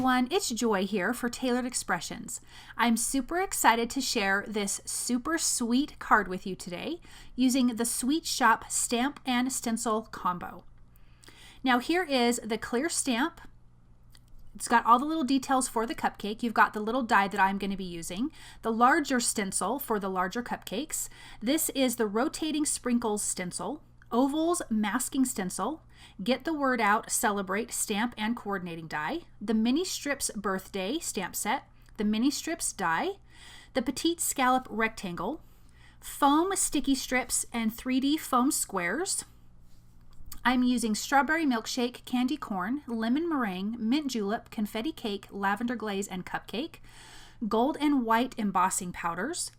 everyone, it's Joy here for Tailored Expressions. I'm super excited to share this super sweet card with you today using the Sweet Shop Stamp and Stencil combo. Now here is the clear stamp. It's got all the little details for the cupcake. You've got the little die that I'm going to be using, the larger stencil for the larger cupcakes. This is the rotating sprinkles stencil, ovals masking stencil, get the word out, celebrate stamp and coordinating die, the mini strips birthday stamp set, the mini strips die, the Petite scallop rectangle, foam sticky strips and 3D foam squares. I'm using strawberry milkshake, candy corn, lemon meringue, mint julep, confetti cake, lavender glaze, and cupcake, gold and white embossing powders,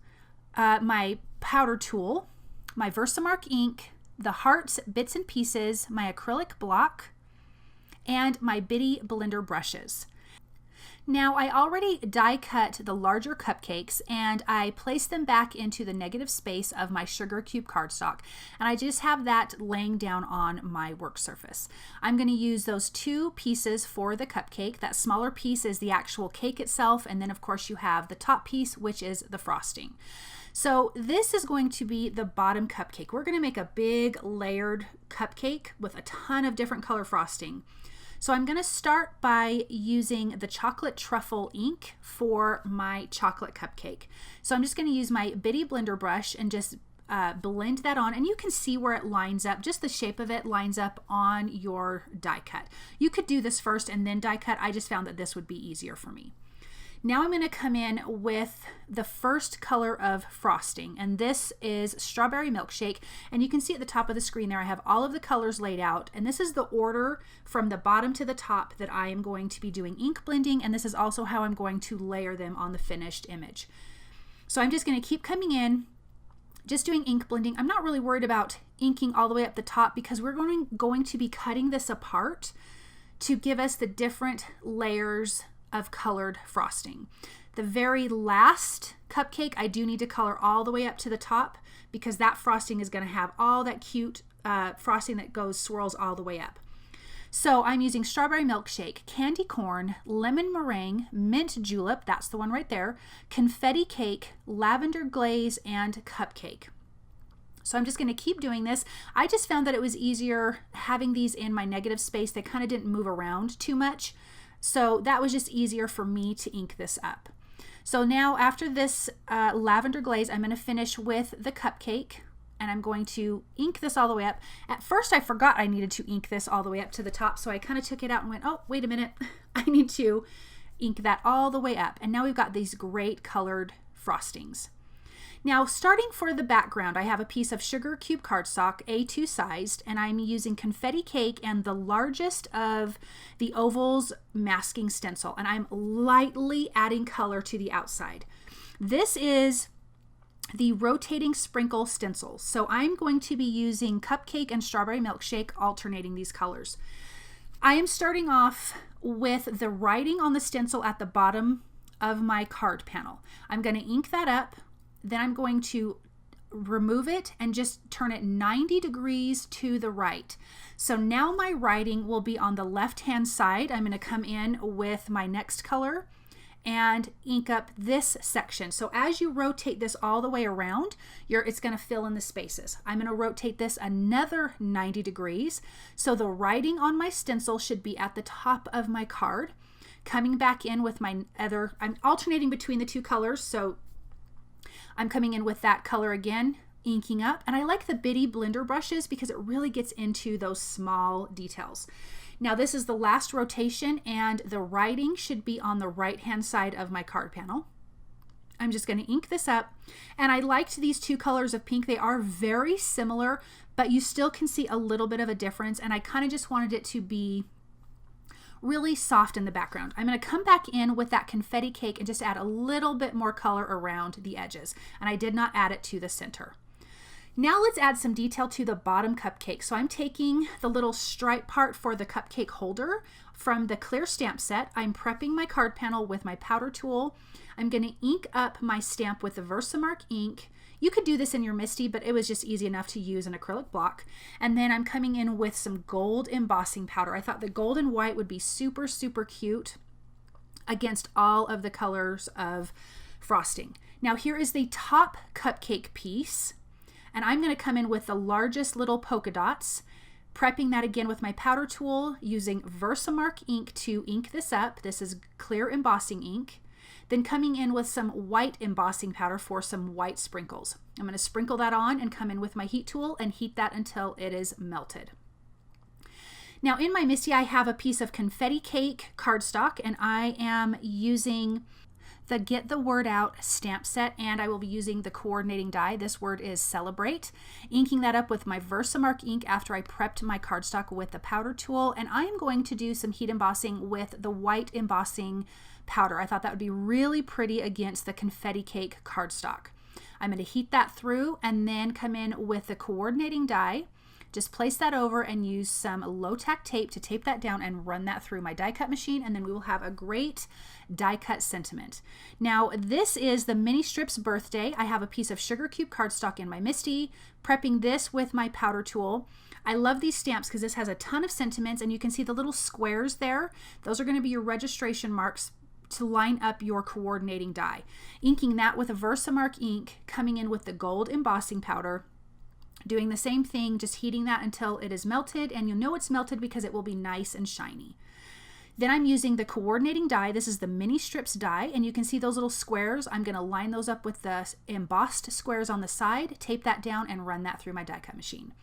my powder tool, my Versamark ink, the hearts, bits and pieces, my acrylic block, and my bitty blender brushes. Now I already die cut the larger cupcakes and I placed them back into the negative space of my sugar cube cardstock, and I just have that laying down on my work surface. I'm going to use those two pieces for the cupcake. That smaller piece is the actual cake itself, and then of course you have the top piece, which is the frosting. So this is going to be the bottom cupcake. We're going to make a big layered cupcake with a ton of different color frosting. So I'm going to start by using the chocolate truffle ink for my chocolate cupcake. So I'm just going to use my bitty blender brush and just blend that on, and you can see where it lines up, just the shape of it lines up on your die cut. You could do this first and then die cut. I just found that this would be easier for me. Now I'm going to come in with the first color of frosting, and this is strawberry milkshake, and you can see at the top of the screen there I have all of the colors laid out, and this is the order from the bottom to the top that I am going to be doing ink blending, and this is also how I'm going to layer them on the finished image. So I'm just going to keep coming in, just doing ink blending. I'm not really worried about inking all the way up the top because we're going to be cutting this apart to give us the different layers of colored frosting. The very last cupcake I do need to color all the way up to the top because that frosting is going to have all that cute frosting that swirls all the way up. So I'm using strawberry milkshake, candy corn, lemon meringue, mint julep, that's the one right there, confetti cake, lavender glaze, and cupcake. So I'm just going to keep doing this. I just found that it was easier having these in my negative space. They kind of didn't move around too much. So that was just easier for me to ink this up. So now after this lavender glaze, I'm going to finish with the cupcake, and I'm going to ink this all the way up. At first I forgot I needed to ink this all the way up to the top, so I kind of took it out and went, oh, wait a minute, I need to ink that all the way up. And now we've got these great colored frostings. Now starting for the background, I have a piece of sugar cube cardstock, A2 sized, and I'm using confetti cake and the largest of the ovals masking stencil, and I'm lightly adding color to the outside. This is the rotating sprinkle stencils, so I'm going to be using cupcake and strawberry milkshake, alternating these colors. I am starting off with the writing on the stencil at the bottom of my card panel. I'm going to ink that up. Then I'm going to remove it and just turn it 90 degrees to the right. So now my writing will be on the left-hand side. I'm going to come in with my next color and ink up this section. So as you rotate this all the way around, it's going to fill in the spaces. I'm going to rotate this another 90 degrees. So the writing on my stencil should be at the top of my card. Coming back in with my I'm alternating between the two colors, so I'm coming in with that color again, inking up, and I like the bitty blender brushes because it really gets into those small details. Now this is the last rotation, and the writing should be on the right hand side of my card panel. I'm just going to ink this up, and I liked these two colors of pink. They are very similar, but you still can see a little bit of a difference, and I kind of just wanted it to be really soft in the background. I'm going to come back in with that confetti cake and just add a little bit more color around the edges, and I did not add it to the center. Now let's add some detail to the bottom cupcake. So I'm taking the little stripe part for the cupcake holder from the clear stamp set. I'm prepping my card panel with my powder tool. I'm going to ink up my stamp with the Versamark ink. You could do this in your MISTI, but it was just easy enough to use an acrylic block. And then I'm coming in with some gold embossing powder. I thought the gold and white would be super, super cute against all of the colors of frosting. Now here is the top cupcake piece, and I'm going to come in with the largest little polka dots, prepping that again with my powder tool, using Versamark ink to ink this up. This is clear embossing ink. Then coming in with some white embossing powder for some white sprinkles. I'm going to sprinkle that on and come in with my heat tool and heat that until it is melted. Now in my MISTI, I have a piece of confetti cake cardstock, and I am using the Get the Word Out stamp set, and I will be using the coordinating die. This word is Celebrate. Inking that up with my Versamark ink after I prepped my cardstock with the powder tool, and I am going to do some heat embossing with the white embossing powder. I thought that would be really pretty against the confetti cake cardstock. I'm going to heat that through and then come in with the coordinating die. Just place that over and use some low tack tape to tape that down and run that through my die cut machine, and then we will have a great die cut sentiment. Now this is the mini strips birthday. I have a piece of sugar cube cardstock in my MISTI, prepping this with my powder tool. I love these stamps because this has a ton of sentiments, and you can see the little squares there. Those are going to be your registration marks to line up your coordinating die. Inking that with a Versamark ink, coming in with the gold embossing powder, doing the same thing, just heating that until it is melted, and you'll know it's melted because it will be nice and shiny. Then I'm using the coordinating die. This is the mini strips die, and you can see those little squares. I'm going to line those up with the embossed squares on the side, tape that down, and run that through my die cut machine.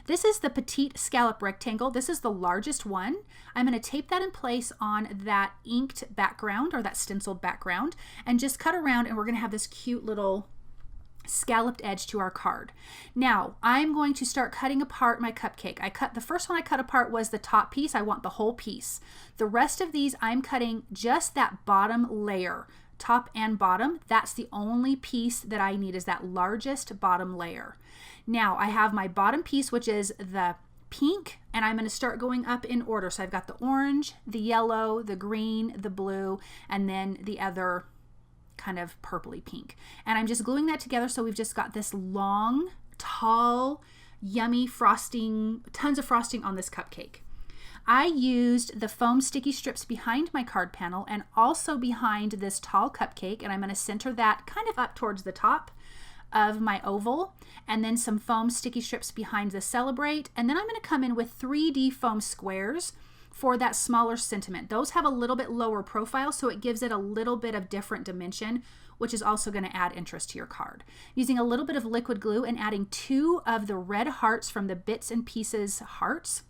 This is the Petite scallop rectangle. This is the largest one. I'm going to tape that in place on that inked background, or that stenciled background, and just cut around, and we're going to have this cute little scalloped edge to our card. Now I'm going to start cutting apart my cupcake. The first one I cut apart was the top piece. I want the whole piece. The rest of these I'm cutting just that bottom layer, top and bottom. That's the only piece that I need, is that largest bottom layer. Now I have my bottom piece, which is the pink, and I'm going to start going up in order. So I've got the orange, the yellow, the green, the blue, and then the other kind of purpley pink, and I'm just gluing that together, so we've just got this long, tall, yummy frosting, tons of frosting on this cupcake. I used the foam sticky strips behind my card panel and also behind this tall cupcake, and I'm going to center that kind of up towards the top of my oval, and then some foam sticky strips behind the Celebrate, and then I'm going to come in with 3D foam squares for that smaller sentiment. Those have a little bit lower profile, so it gives it a little bit of different dimension, which is also going to add interest to your card. Using a little bit of liquid glue and adding 2 of the red hearts from the Bits and Pieces hearts,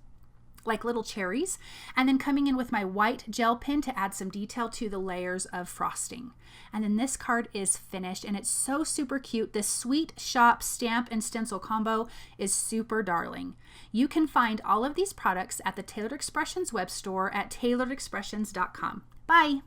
like little cherries, and then coming in with my white gel pen to add some detail to the layers of frosting. And then this card is finished, and it's so super cute. This Sweet Shop stamp and stencil combo is super darling. You can find all of these products at the Tailored Expressions web store at tailoredexpressions.com. Bye!